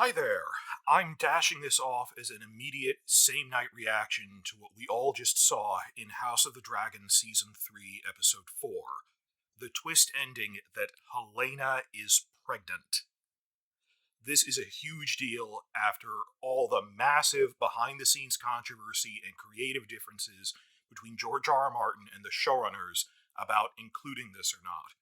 Hi there. I'm dashing this off as an immediate same night reaction to what we all just saw in House of the Dragon Season 3, Episode 4. The twist ending that Helaena is pregnant. This is a huge deal after all the massive behind the scenes controversy and creative differences between George R. R. Martin and the showrunners about including this or not.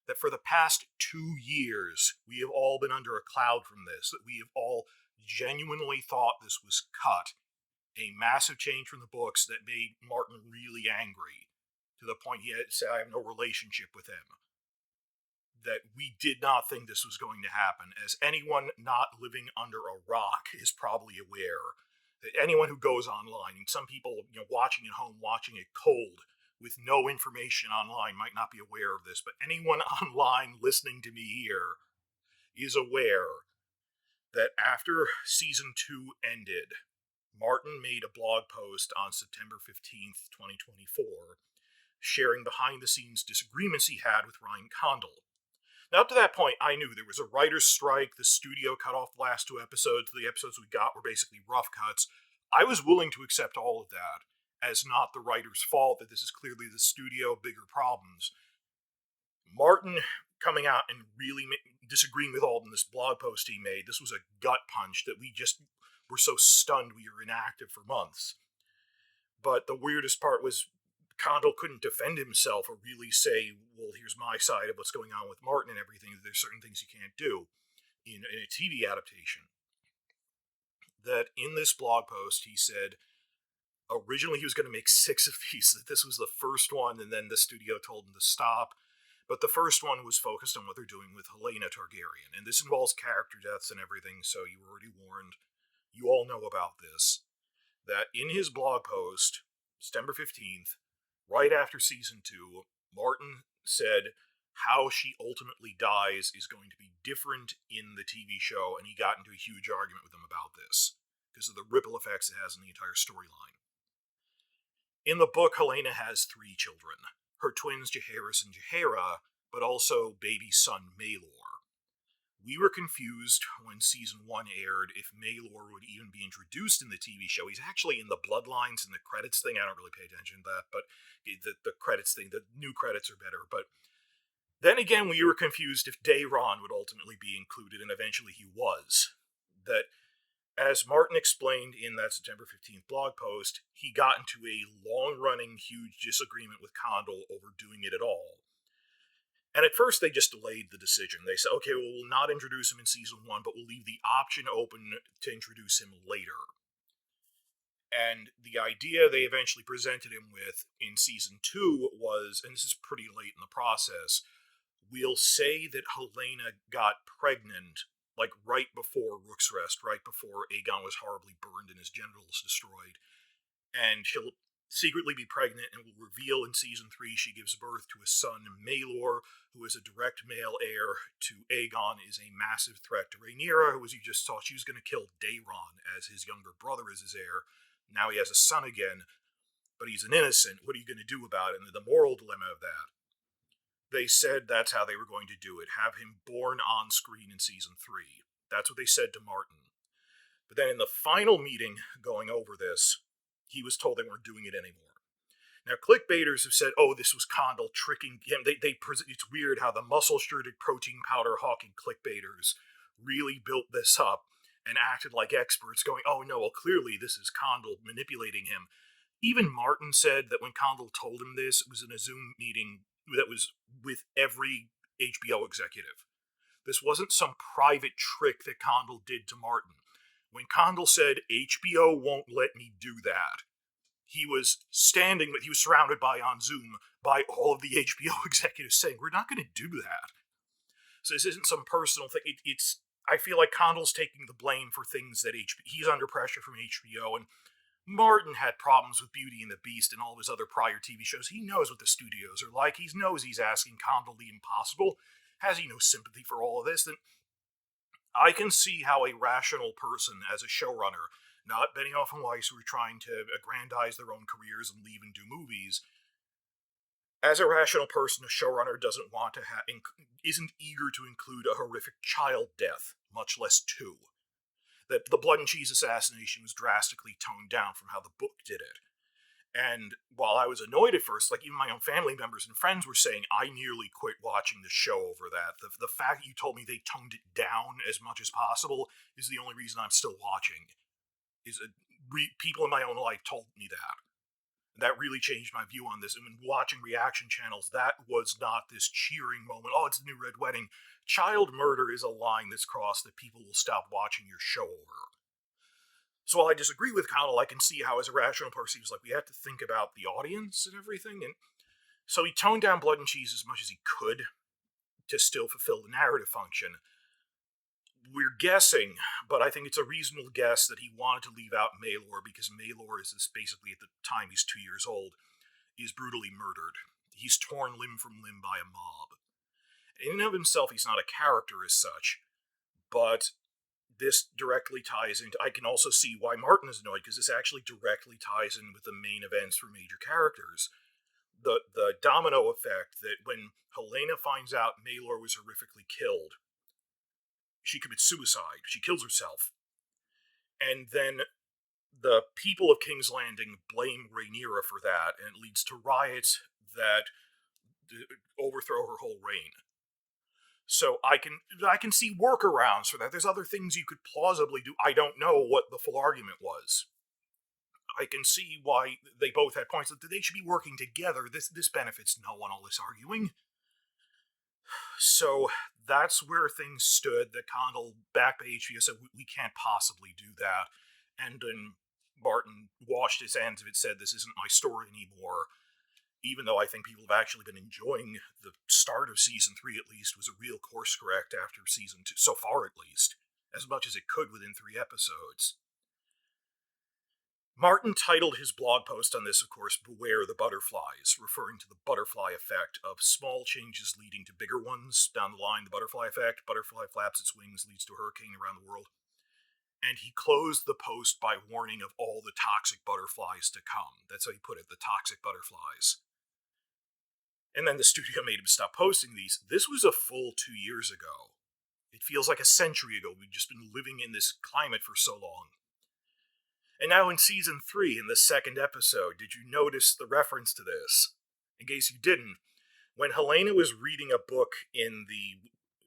That for the past 2 years, we have all been under a cloud from this, that we have all genuinely thought this was cut. A massive change from the books that made Martin really angry, to the point he had to say, I have no relationship with him. That we did not think this was going to happen. As anyone not living under a rock is probably aware, that anyone who goes online, and some people, watching at home, watching it cold, with no information online might not be aware of this, but anyone online listening to me here is aware that after season 2 ended, Martin made a blog post on September 15th, 2024, sharing behind the scenes disagreements he had with Ryan Condal. Now, up to that point, I knew there was a writer's strike, the studio cut off the last 2 episodes, the episodes we got were basically rough cuts. I was willing to accept all of that as not the writer's fault, that this is clearly the studio, bigger problems. Martin coming out and really disagreeing with all in this blog post he made, this was a gut punch that we just were so stunned we were inactive for months. But the weirdest part was Condal couldn't defend himself or really say, well, here's my side of what's going on with Martin and everything. There's certain things you can't do in a TV adaptation. That in this blog post, he said, originally he was going to make 6 of these, that this was the first one, and then the studio told him to stop. But the first one was focused on what they're doing with Helaena Targaryen, and this involves character deaths and everything, so you were already warned. You all know about this. That in his blog post, September 15th, right after season 2, Martin said how she ultimately dies is going to be different in the TV show, and he got into a huge argument with them about this because of the ripple effects it has in the entire storyline. In the book, Helaena has 3 children, her twins Jaehaerys and Jaehaera, but also baby son Maelor. We were confused when season 1 aired if Maelor would even be introduced in the TV show. He's actually in the Bloodlines and the credits thing. I don't really pay attention to that, but the credits thing, the new credits are better. But then again, we were confused if Daemon would ultimately be included, and eventually he was. That, as Martin explained in that September 15th blog post, he got into a long-running, huge disagreement with Condal over doing it at all. And at first, they just delayed the decision. They said, okay, well, we'll not introduce him in season 1, but we'll leave the option open to introduce him later. And the idea they eventually presented him with in season 2 was, and this is pretty late in the process, we'll say that Helaena got pregnant, like right before Rook's Rest, right before Aegon was horribly burned and his genitals destroyed. And she'll secretly be pregnant and will reveal in season 3 she gives birth to a son, Maelor, who is a direct male heir to Aegon, is a massive threat to Rhaenyra, who, as you just saw, she was going to kill Daemon as his younger brother is his heir. Now he has a son again, but he's an innocent. What are you going to do about it? And the moral dilemma of that. They said that's how they were going to do it, have him born on screen in season 3. That's what they said to Martin. But then in the final meeting going over this, he was told they weren't doing it anymore. Now, clickbaiters have said, oh, this was Condal tricking him. It's weird how the muscle-shirted protein powder hawking clickbaiters really built this up and acted like experts, going, oh no, well, clearly this is Condal manipulating him. Even Martin said that when Condal told him this, it was in a Zoom meeting that was with every HBO executive. This wasn't some private trick that Condal did to Martin. When Condal said, HBO won't let me do that, he was surrounded by, on Zoom, by all of the HBO executives saying, we're not going to do that. So this isn't some personal thing. I feel like Condal's taking the blame for things that he's under pressure from HBO, and Martin had problems with Beauty and the Beast and all of his other prior TV shows. He knows what the studios are like. He knows he's asking Condal the impossible. Has he no sympathy for all of this? Then I can see how a rational person as a showrunner, not Benioff and Weiss, who are trying to aggrandize their own careers and leave and do movies, as a rational person, a showrunner doesn't want to isn't eager to include a horrific child death, much less 2. that the blood and cheese assassination was drastically toned down from how the book did it. And while I was annoyed at first, like even my own family members and friends were saying, I nearly quit watching the show over that. The fact you told me they toned it down as much as possible is the only reason I'm still watching. People in my own life told me that. That really changed my view on this. And when watching reaction channels, that was not this cheering moment. Oh, it's the new Red Wedding. Child murder is a line that's crossed that people will stop watching your show over. So while I disagree with Condal, I can see how as a rational person he was like, we have to think about the audience and everything. And so he toned down blood and cheese as much as he could to still fulfill the narrative function. We're guessing, but I think it's a reasonable guess that he wanted to leave out Maelor because Maelor is basically, at the time he's 2 years old, is brutally murdered. He's torn limb from limb by a mob. In and of himself, he's not a character as such, but this directly ties into... I can also see why Martin is annoyed, because this actually directly ties in with the main events for major characters. The domino effect that when Helaena finds out Maelor was horrifically killed, she commits suicide. She kills herself. And then the people of King's Landing blame Rhaenyra for that, and it leads to riots that overthrow her whole reign. So I can see workarounds for that. There's other things you could plausibly do. I don't know what the full argument was. I can see why they both had points that they should be working together. This benefits no one, all this arguing. So that's where things stood. That Condal back to HBO said, we can't possibly do that. And then Martin washed his hands of it, said, this isn't my story anymore. Even though I think people have actually been enjoying the start of Season 3 at least, was a real course correct after Season 2, so far at least, as much as it could within 3 episodes. Martin titled his blog post on this, of course, Beware the Butterflies, referring to the butterfly effect of small changes leading to bigger ones. Down the line, the butterfly effect, butterfly flaps its wings, leads to a hurricane around the world. And he closed the post by warning of all the toxic butterflies to come. That's how he put it, the toxic butterflies. And then the studio made him stop posting these. This was a full 2 years ago. It feels like a century ago. We've just been living in this climate for so long. And now in Season 3, in the second episode, did you notice the reference to this? In case you didn't, when Helaena was reading a book in the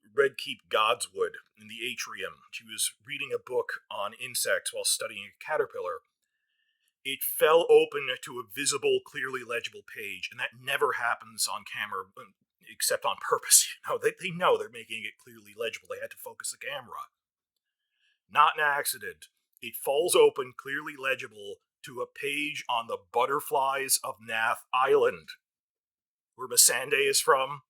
Red Keep Godswood, in the atrium, she was reading a book on insects while studying a caterpillar. It fell open to a visible, clearly legible page, and that never happens on camera, except on purpose. They know they're making it clearly legible. They had to focus the camera. Not an accident. It falls open, clearly legible, to a page on the butterflies of Naath Island, where Missandei is from.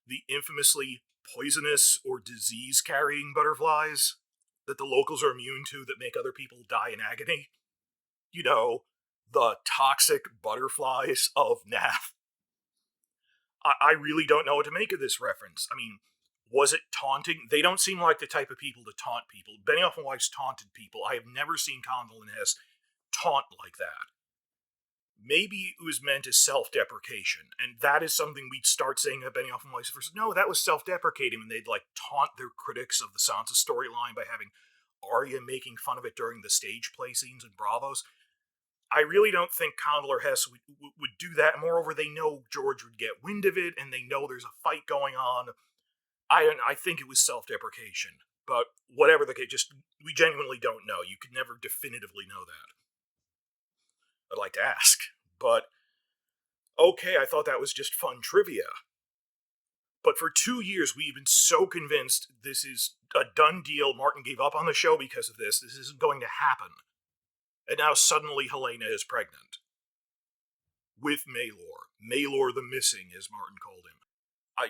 The infamously poisonous or disease-carrying butterflies that the locals are immune to that make other people die in agony. The toxic butterflies of Naath. I really don't know what to make of this reference. I mean, was it taunting? They don't seem like the type of people to taunt people. Benioff and Weiss taunted people. I have never seen Condal and Hess taunt like that. Maybe it was meant as self-deprecation, and that is something we'd start saying at Benioff and Weiss first. No, that was self-deprecating when they'd taunt their critics of the Sansa storyline by having Arya making fun of it during the stage play scenes in Bravos. I really don't think Condal or Hess would do that. Moreover, they know George would get wind of it, and they know there's a fight going on. I think it was self-deprecation. But whatever the case, we genuinely don't know. You could never definitively know that. I'd like to ask. But, okay, I thought that was just fun trivia. But for 2 years, we've been so convinced this is a done deal. Martin gave up on the show because of this. This isn't going to happen. And now suddenly Helaena is pregnant. With Maelor. Maelor the Missing, as Martin called him. I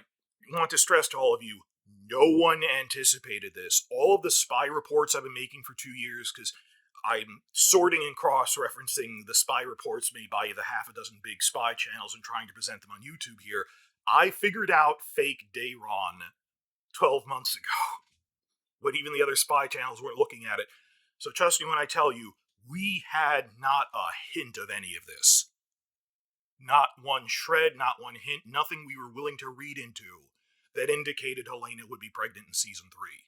want to stress to all of you, no one anticipated this. All of the spy reports I've been making for 2 years, because I'm sorting and cross-referencing the spy reports made by the half a dozen big spy channels and trying to present them on YouTube here. I figured out fake Daemon 12 months ago, when even the other spy channels weren't looking at it. So trust me when I tell you, we had not a hint of any of this. Not one shred, not one hint, nothing we were willing to read into that indicated Helaena would be pregnant in Season 3.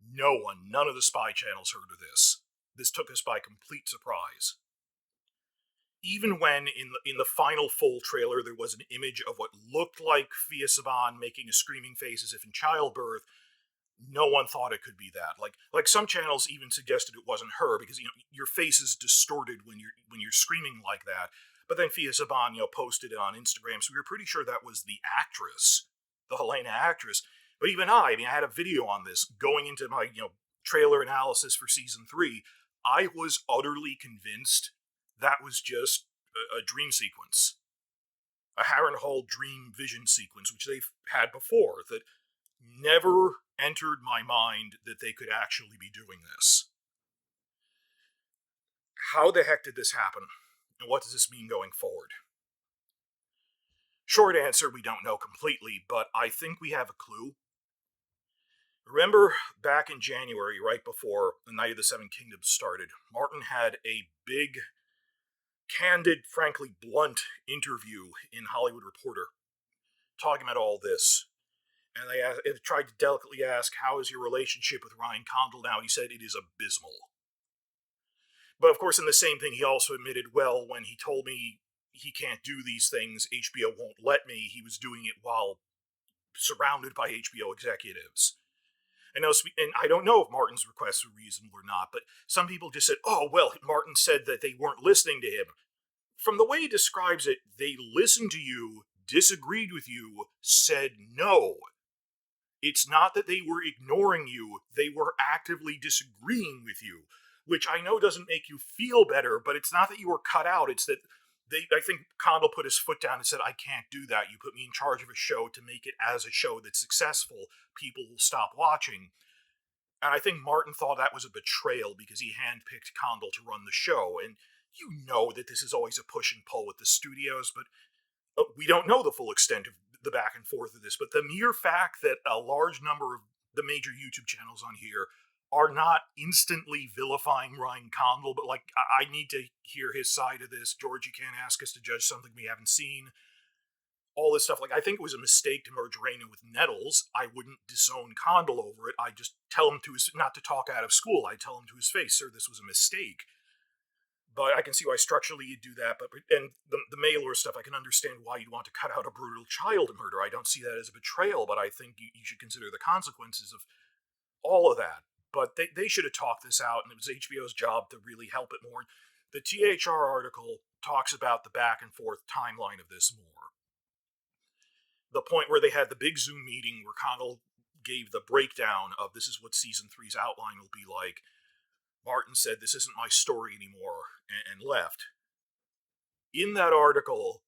None of the spy channels heard of this. This took us by complete surprise. Even when, in the final full trailer, there was an image of what looked like Fia Saban making a screaming face as if in childbirth, no one thought it could be that. Like some channels even suggested it wasn't her because your face is distorted when you're screaming like that. But then Fia Saban posted it on Instagram, so we were pretty sure that was the actress, the Helaena actress. But even I had a video on this going into my trailer analysis for season 3. I was utterly convinced that was just a dream sequence, a Harrenhal dream vision sequence, which they've had before, that never entered my mind that they could actually be doing this. How the heck did this happen? And what does this mean going forward? Short answer, we don't know completely, but I think we have a clue. Remember back in January, right before the Night of the Seven Kingdoms started, Martin had a big, candid, frankly blunt interview in Hollywood Reporter talking about all this. And they tried to delicately ask, how is your relationship with Ryan Condal now? He said it is abysmal. But of course, in the same thing, he also admitted, well, when he told me he can't do these things, HBO won't let me, he was doing it while surrounded by HBO executives. And I don't know if Martin's requests were reasonable or not, but some people just said, oh, well, Martin said that they weren't listening to him. From the way he describes it, they listened to you, disagreed with you, said no. It's not that they were ignoring you, they were actively disagreeing with you, which I know doesn't make you feel better, but it's not that you were cut out, it's that I think Condal put his foot down and said, I can't do that. You put me in charge of a show to make it as a show that's successful. People will stop watching. And I think Martin thought that was a betrayal because he handpicked Condal to run the show. And you know that this is always a push and pull with the studios, but we don't know the full extent of the back and forth of this. But the mere fact that a large number of the major YouTube channels on here are not instantly vilifying Ryan Condal, but I need to hear his side of this. George, you can't ask us to judge something we haven't seen. All this stuff. I think it was a mistake to merge Rhaenyra with Nettles. I wouldn't disown Condal over it. I just tell him not to talk out of school. I tell him to his face, sir, this was a mistake. But I can see why structurally you'd do that. And the Maelor stuff, I can understand why you'd want to cut out a brutal child murder. I don't see that as a betrayal, but I think you should consider the consequences of all of that. But they should have talked this out, and it was HBO's job to really help it more. The THR article talks about the back and forth timeline of this more. The point where they had the big Zoom meeting where Condal gave the breakdown of this is what season 3's outline will be like. Martin said, this isn't my story anymore, and left. In that article,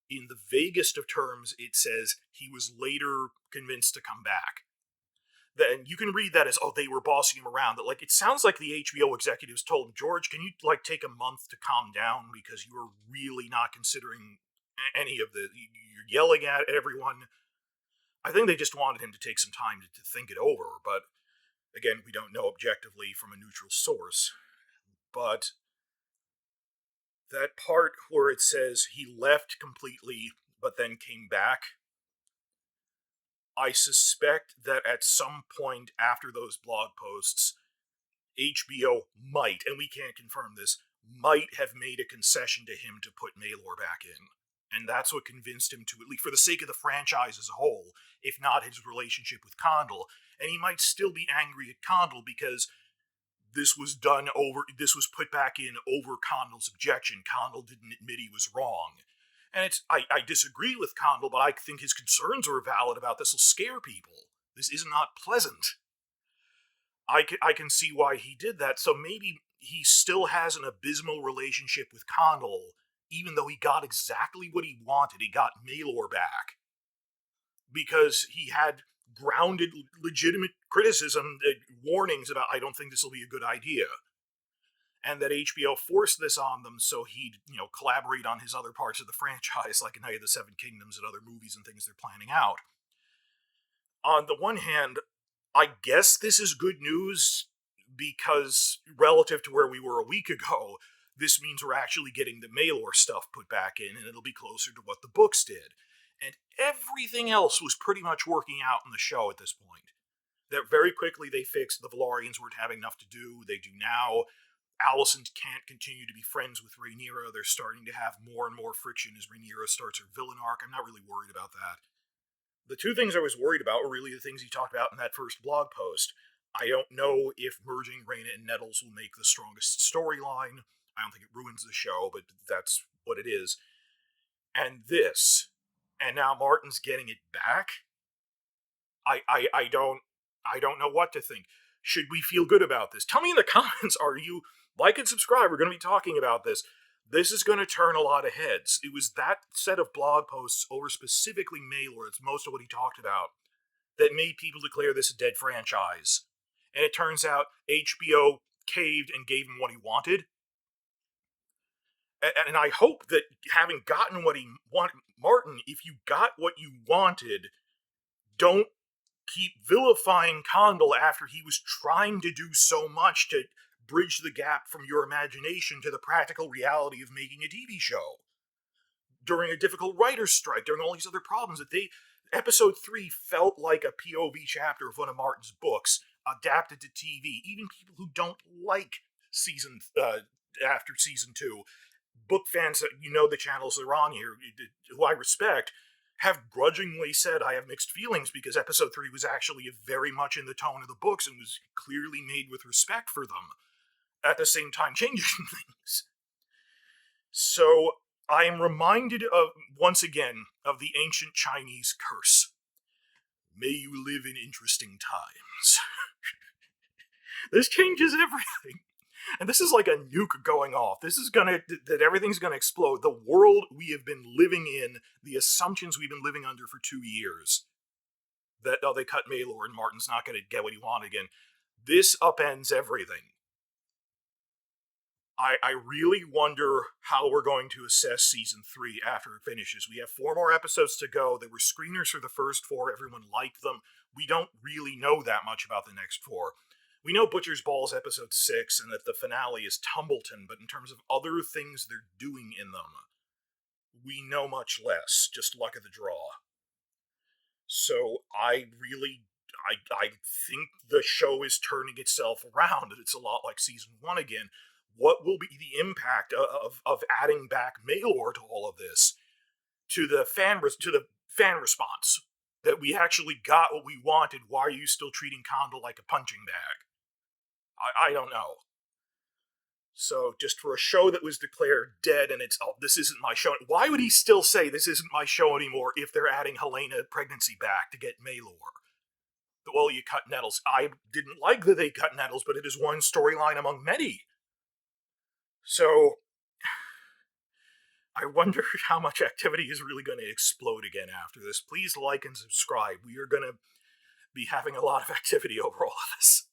in the vaguest of terms, it says he was later convinced to come back. And you can read that as, oh, they were bossing him around. That it sounds like the HBO executives told him, George, can you take a month to calm down because you are really not considering any of the, you're yelling at everyone. I think they just wanted him to take some time to think it over, but again, we don't know objectively from a neutral source. But that part where it says he left completely but then came back, I suspect that at some point after those blog posts, HBO might, and we can't confirm this, might have made a concession to him to put Maelor back in. And that's what convinced him to, at least for the sake of the franchise as a whole, if not his relationship with Condal. And he might still be angry at Condal because this was put back in over Condal's objection. Condal didn't admit he was wrong. And I disagree with Condal, but I think his concerns are valid about this will scare people. This is not pleasant. I can see why he did that, so maybe he still has an abysmal relationship with Condal, even though he got exactly what he wanted. He got Maelor back. Because he had grounded, legitimate criticism, warnings about, I don't think this will be a good idea. And that HBO forced this on them so he'd, collaborate on his other parts of the franchise, like Night of the Seven Kingdoms and other movies and things they're planning out. On the one hand, I guess this is good news because relative to where we were a week ago, this means we're actually getting the Maelor stuff put back in, and it'll be closer to what the books did. And everything else was pretty much working out in the show at this point. That very quickly they fixed the Velaryons weren't having enough to do. They do now. Alicent can't continue to be friends with Rhaenyra. They're starting to have more and more friction as Rhaenyra starts her villain arc. I'm not really worried about that. The two things I was worried about were really the things he talked about in that first blog post. I don't know if merging Rhaena and Nettles will make the strongest storyline. I don't think it ruins the show, but that's what it is. And this. And now Martin's getting it back? I don't know what to think. Should we feel good about this? Tell me in the comments, are you like and subscribe? We're going to be talking about this. This is going to turn a lot of heads. It was that set of blog posts over specifically Maelor, it's most of what he talked about, that made people declare this a dead franchise. And it turns out HBO caved and gave him what he wanted. And I hope that having gotten what he wanted, Martin, if you got what you wanted, don't keep vilifying Condal after he was trying to do so much to bridge the gap from your imagination to the practical reality of making a TV show. During a difficult writer's strike, during all these other problems, episode 3 felt like a POV chapter of one of Martin's books, adapted to TV. Even people who don't like after season 2, book fans that the channels that are on here, who I respect, have grudgingly said I have mixed feelings because episode 3 was actually very much in the tone of the books and was clearly made with respect for them, at the same time changing things. So I am reminded once again, of the ancient Chinese curse. May you live in interesting times. This changes everything. And this is like a nuke going off. This is that everything's gonna explode. The world we have been living in, the assumptions we've been living under for 2 years, that, they cut Maelor and Martin's not gonna get what he wanted again. This upends everything. I really wonder how we're going to assess season 3 after it finishes. We have 4 more episodes to go. There were screeners for the first 4. Everyone liked them. We don't really know that much about the next 4. We know Butcher's Ball's episode 6 and that the finale is Tumbleton, but in terms of other things they're doing in them, we know much less. Just luck of the draw. So I think the show is turning itself around, and it's a lot like season 1 again. What will be the impact of adding back Maelor to all of this? To the fan response? That we actually got what we wanted, why are you still treating Condal like a punching bag? I don't know. So, just for a show that was declared dead and this isn't my show. Why would he still say this isn't my show anymore if they're adding Helaena pregnancy back to get Maelor? Well, you cut Nettles. I didn't like that they cut Nettles, but it is one storyline among many. So, I wonder how much activity is really going to explode again after this. Please like and subscribe. We are going to be having a lot of activity over all of this.